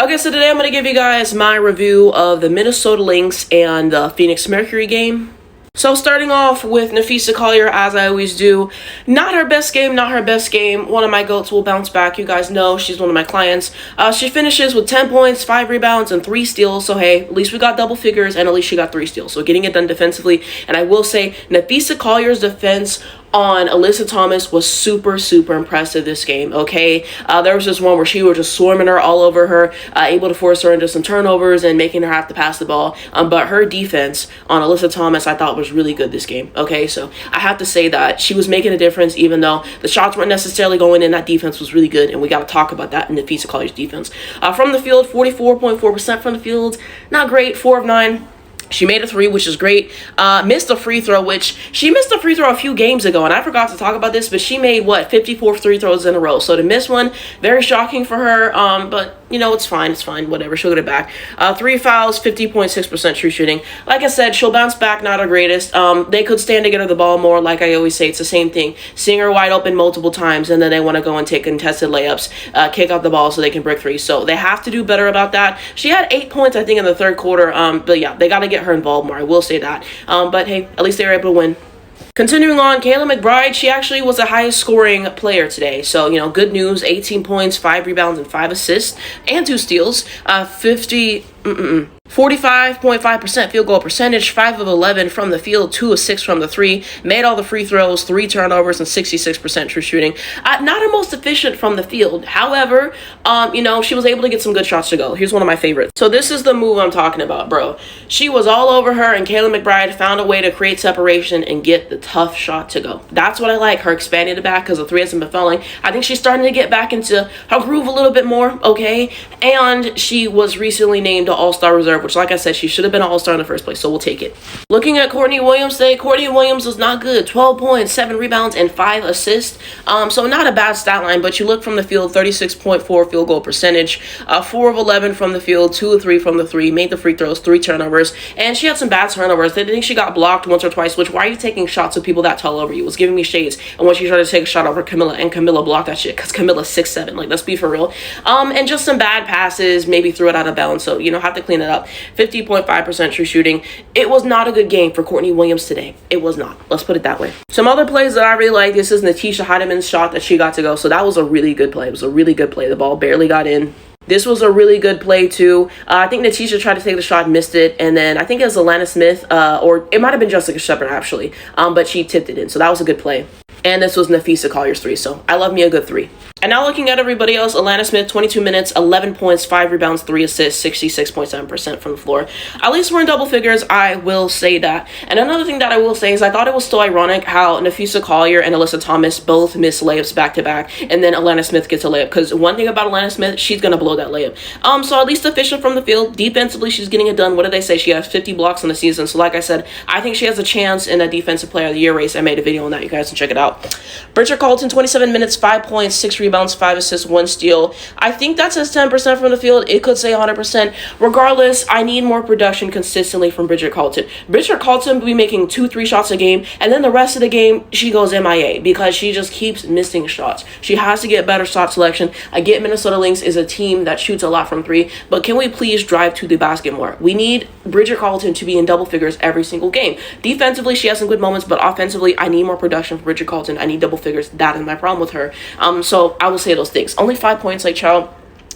Okay, so today I'm going to give you guys my review of the Minnesota Lynx and the Phoenix Mercury game. So starting off with Napheesa Collier, as I always do. Not her best game, not her best game. One of my GOATs will bounce back. You guys know she's one of my clients. She finishes with 10 points, 5 rebounds, and 3 steals. So hey, at least we got double figures, and at least she got 3 steals. So getting it done defensively. And I will say, Napheesa Collier's defense on Alyssa Thomas was super impressive this game, okay? There was this one where she was just swarming her all over her, able to force her into some turnovers and making her have to pass the ball. But her defense on Alyssa Thomas, I thought was really good this game, okay? So I have to say that she was making a difference, even though the shots weren't necessarily going in. That defense was really good, and we got to talk about that in Napheesa Collier's defense. From the field, 44.4% from the field. Not great, 4 of 9. She made a 3, which is great. Missed a free throw, which she missed a free throw a few games ago, and I forgot to talk about this, but she made, 54 free throws in a row. So to miss one, very shocking for her, but, you know, it's fine, whatever, she'll get it back. 3 fouls, 50.6% true shooting. Like I said, she'll bounce back, not her greatest. They could stand to get her the ball more, like I always say, it's the same thing. Seeing her wide open multiple times, and then they want to go and take contested layups, kick out the ball so they can break 3. So they have to do better about that. She had 8 points, I think, in the third quarter, but yeah, they got to get her involved more, I will say that. But hey, at least they were able to win. Continuing on, Kayla McBride, she actually was the highest scoring player today. So, you know, good news, 18 points, 5 rebounds, and 5 assists, and 2 steals. 45.5% field goal percentage, 5 of 11 from the field, 2 of 6 from the 3, made all the free throws, 3 turnovers, and 66% true shooting. Not her most efficient from the field. However, you know, she was able to get some good shots to go. Here's one of my favorites. So this is the move I'm talking about, bro. She was all over her, and Kayla McBride found a way to create separation and get the tough shot to go. That's what I like, her expanding the back because the 3 hasn't been falling. I think she's starting to get back into her groove a little bit more, okay? And she was recently named an All-Star Reserve, which, like I said, she should have been an all-star in the first place, so we'll take it. Looking at Courtney Williams today, Courtney Williams was not good. 12 points, 7 rebounds, and 5 assists. So not a bad stat line, but you look from the field, 36.4 field goal percentage, 4 of 11 from the field, 2 of 3 from the 3, made the free throws, 3 turnovers, and she had some bad turnovers. I think she got blocked once or twice, which, why are you taking shots with people that tall over you? It was giving me shades. And when she tried to take a shot over Camilla, and Camilla blocked that shit, because Camilla's 6'7", like, let's be for real. And just some bad passes, maybe threw it out of bounds, so, you know, have to clean it up. 50.5% true shooting. It was not a good game for Courtney Williams today. It was not. Let's put it that way. Some other plays that I really like. This is Natisha Heideman's shot that she got to go. So that was a really good play. It was a really good play. The ball barely got in. This was a really good play, too. I think Natisha tried to take the shot, missed it, and then I think it was Alana Smith, or it might have been Jessica Shepard, actually, but she tipped it in, so that was a good play. And this was Napheesa Collier's 3, so I love me a good 3. And now looking at everybody else, Alana Smith, 22 minutes, 11 points, 5 rebounds, 3 assists, 66.7% from the floor. At least we're in double figures, I will say that. And another thing that I will say is I thought it was still ironic how Napheesa Collier and Alyssa Thomas both miss layups back-to-back, and then Alana Smith gets a layup. Because one thing about Alana Smith, she's going to blow that layup. So at least efficient from the field. Defensively, she's getting it done. What did they say? She has 50 blocks on the season. So like I said, I think she has a chance in that Defensive Player of the Year race. I made a video on that. You guys can check it out. Bridger Carlton, 27 minutes, 5 points, 6 rebounds, 5 assists, 1 steal. I think that says 10% from the field. It could say 100%. Regardless, I need more production consistently from Bridger Carlton. Bridger Carlton will be making 2-3 shots a game, and then the rest of the game, she goes MIA because she just keeps missing shots. She has to get better shot selection. I get Minnesota Lynx is a team that shoots a lot from 3, but can we please drive to the basket more? We need Bridger Carlton to be in double figures every single game. Defensively, she has some good moments, but offensively, I need more production from Bridger Carlton. I need double figures. That is my problem with her. So I will say those things. Only 5 points, like child.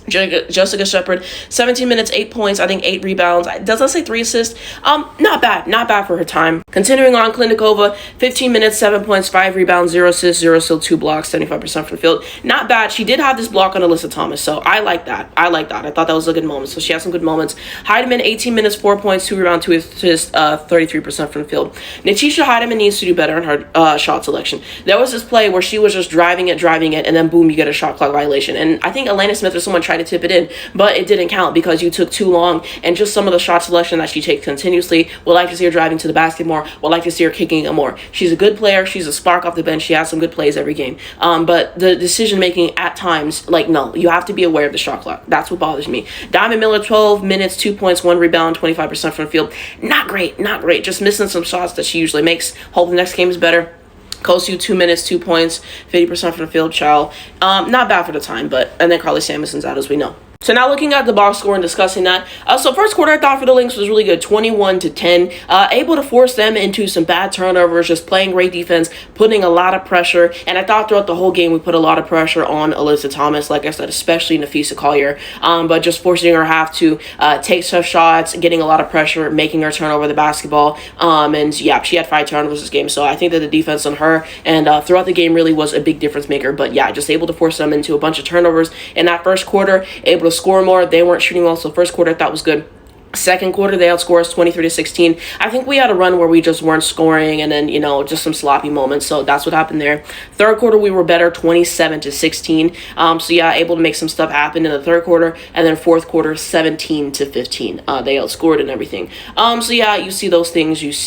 Jessica Shepard, 17 minutes, 8 points, I think 8 rebounds. Does that say 3 assists? Not bad for her time. Continuing on, Klinikova, 15 minutes, 7 points, 5 rebounds, 0 assists, 0 steal, 2 blocks, 75% from the field. Not bad. She did have this block on Alyssa Thomas, so I like that. I thought that was a good moment. So she had some good moments. Heideman, 18 minutes, 4 points, 2 rebounds, 2 assists, 33% from the field. Natisha Heideman needs to do better in her shot selection. There was this play where she was just driving it, and then boom, you get a shot clock violation. And I think Alana Smith or someone tried to tip it in, but it didn't count because you took too long, and just some of the shot selection that she takes continuously. Would like to see her driving to the basket more. Would like to see her kicking it more. She's a good player. She's a spark off the bench. She has some good plays every game. But the decision making at times, like, no, you have to be aware of the shot clock. That's what bothers me. Diamond Miller, 12 minutes, 2 points, 1 rebound, 25% from the field. Not great. Just missing some shots that she usually makes. Hope the next game is better. Kosu, 2 minutes, 2 points, 50% from the field, child. Not bad for the time, and then Carly Samuelson's out, as we know. So now looking at the box score and discussing that. So first quarter I thought for the Lynx was really good, 21-10. Able to force them into some bad turnovers, just playing great defense, putting a lot of pressure. And I thought throughout the whole game we put a lot of pressure on Alyssa Thomas, like I said, especially Nafisa Collier. But just forcing her to have to take tough shots, getting a lot of pressure, making her turn over the basketball. And yeah, she had 5 turnovers this game. So I think that the defense on her and throughout the game really was a big difference maker. But yeah, just able to force them into a bunch of turnovers in that first quarter, able to score more. They weren't shooting well, so first quarter I thought was good. Second quarter, they outscored us 23-16. I think we had a run where we just weren't scoring, and then, just some sloppy moments. So that's what happened there. Third quarter, we were better, 27-16. So yeah, able to make some stuff happen in the third quarter, and then fourth quarter, 17-15. They outscored and everything. So yeah, you see those things. And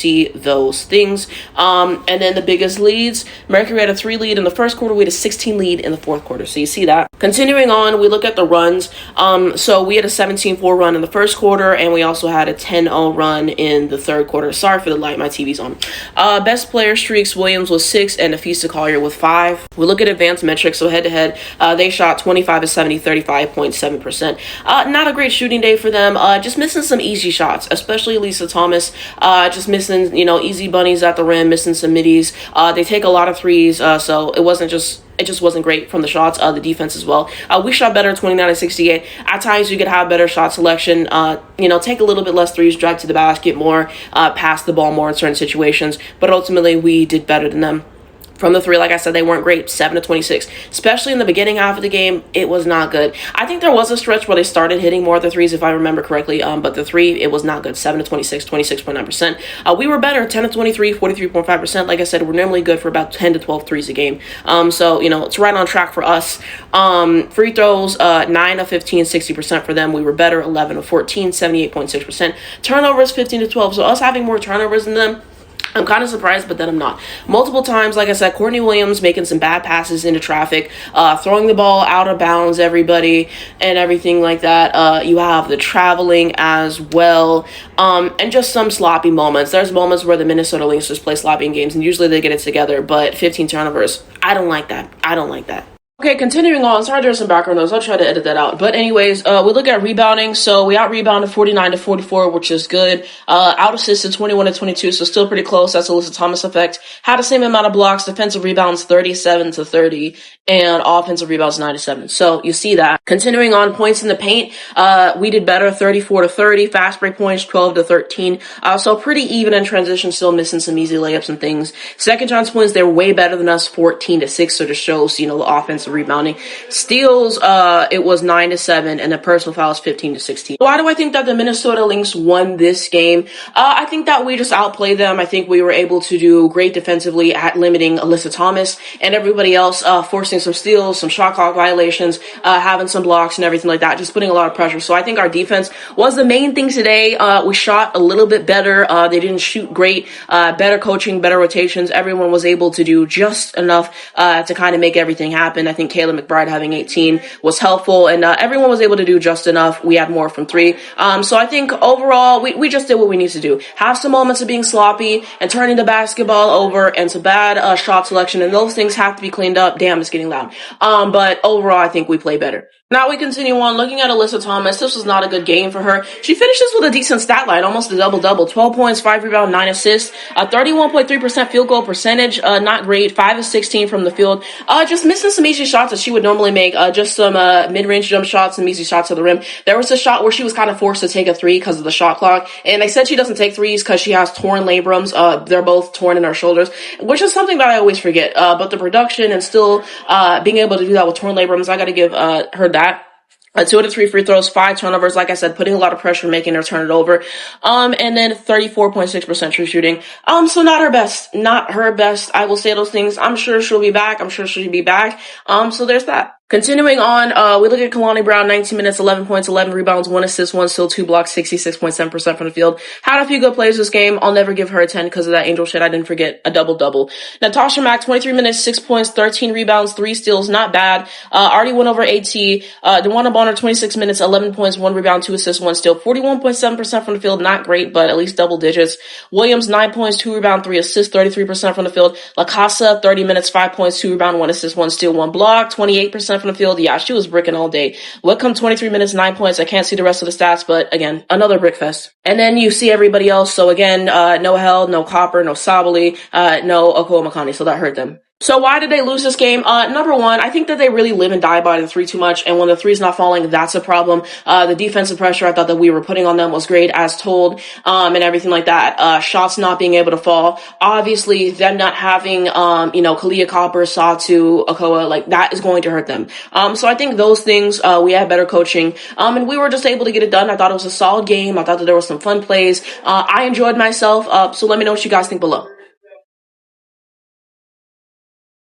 then the biggest leads, Mercury had a 3 lead in the first quarter. We had a 16 lead in the fourth quarter. So you see that. Continuing on, we look at the runs. So we had a 17-4 run in the first quarter, and we also had a 10-0 run in the third quarter. Sorry for the light, my TV's on. Best player streaks, Williams was 6 and Nafisa Collier with 5. We look at advanced metrics, so head-to-head, they shot 25-70, 35.7%. Not a great shooting day for them. Just missing some easy shots, especially Lisa Thomas. Just missing, easy bunnies at the rim, missing some middies. They take a lot of threes, so it just wasn't great from the shots, the defense as well. We shot better, 29-68. At times, you could have better shot selection, take a little bit less threes, drive to the basket more, pass the ball more in certain situations. But ultimately, we did better than them. From the 3, like I said, they weren't great, 7-26. Especially in the beginning half of the game, it was not good. I think there was a stretch where they started hitting more of the threes, if I remember correctly. But the 3, it was not good, 7-26, 26.9%. We were better, 10-23, 43.5%. Like I said, we're normally good for about 10 to 12 threes a game. So, it's right on track for us. Free throws, 9 of 15, 60% for them. We were better, 11 of 14, 78.6%. Turnovers, 15 to 12. So us having more turnovers than them, I'm kind of surprised, but then I'm not. Multiple times, like I said, Courtney Williams making some bad passes into traffic, throwing the ball out of bounds, everybody, and everything like that. You have the traveling as well, and just some sloppy moments. There's moments where the Minnesota Lynx just play sloppy in games, and usually they get it together, but 15 turnovers, I don't like that. Okay, continuing on. Sorry, there's some background noise. I'll try to edit that out. But anyways, we look at rebounding. So we out-rebounded 49-44, which is good. Out-assisted 21-22, so still pretty close. That's Alyssa Thomas effect. Had the same amount of blocks. Defensive rebounds 37-30, and offensive rebounds 97. So you see that. Continuing on, points in the paint. We did better, 34-30. Fast break points, 12-13. So pretty even in transition, still missing some easy layups and things. Second chance points, they're way better than us, 14-6. So just shows, the offense rebounding. Steals, it was 9-7, and the personal fouls 15-16. Why do I think that the Minnesota Lynx won this game? I think that we just outplayed them. I think we were able to do great defensively at limiting Alyssa Thomas and everybody else, forcing some steals, some shot clock violations, having some blocks and everything like that, just putting a lot of pressure. So I think our defense was the main thing today. We shot a little bit better. They didn't shoot great. Better coaching, better rotations. Everyone was able to do just enough to kind of make everything happen. I think Kayla McBride having 18 was helpful, and everyone was able to do just enough. We had more from 3. So I think overall, we just did what we need to do. Have some moments of being sloppy and turning the basketball over and some bad shot selection, and those things have to be cleaned up. Damn, it's getting loud. But overall, I think we play better. Now we continue on looking at Alyssa Thomas. This was not a good game for her. She finishes with a decent stat line, almost a double-double. 12 points, 5 rebounds, 9 assists, 31.3% field goal percentage, not great. 5 of 16 from the field. Just missing some easy shots that she would normally make. Just some mid-range jump shots, some easy shots to the rim. There was a shot where she was kind of forced to take a 3 because of the shot clock, and they said she doesn't take threes because she has torn labrums. They're both torn in her shoulders, which is something that I always forget. But the production and still being able to do that with torn labrums, I got to give her that. 2 out of 3 free throws, 5 turnovers, like I said, putting a lot of pressure, making her turn it over. And then 34.6% true shooting. So not her best. I will say those things. I'm sure she'll be back. So there's that. Continuing on, we look at Kalani Brown, 19 minutes, 11 points, 11 rebounds, 1 assist, 1 steal, 2 blocks, 66.7% from the field. Had a few good plays this game. I'll never give her a 10 because of that angel shit. I didn't forget a double-double. Natasha Mack, 23 minutes, 6 points, 13 rebounds, 3 steals, not bad. Already went over AT. DeWanna Bonner, 26 minutes, 11 points, 1 rebound, 2 assists, 1 steal, 41.7% from the field. Not great, but at least double digits. Williams, 9 points, 2 rebound, 3 assists, 33% from the field. La Casa, 30 minutes, 5 points, 2 rebound, 1 assist, 1 steal, 1 block, 28% 40% from the field. Yeah, she was bricking all day. Wickham, 23 minutes, 9 points. I can't see the rest of the stats, but again, another brick fest. And then you see everybody else. So again, no Held, no Copper, no Sabali, no Okoa Makani. So that hurt them. So why did they lose this game? Number one, I think that they really live and die by the three too much, and when the three's not falling, that's a problem. The defensive pressure I thought that we were putting on them was great as told, and everything like that. Shots not being able to fall. Obviously, them not having, Kalia Copper, Satu, Okoa, like that is going to hurt them. So I think those things, we had better coaching, and we were just able to get it done. I thought it was a solid game. I thought that there was some fun plays. I enjoyed myself. So let me know what you guys think below.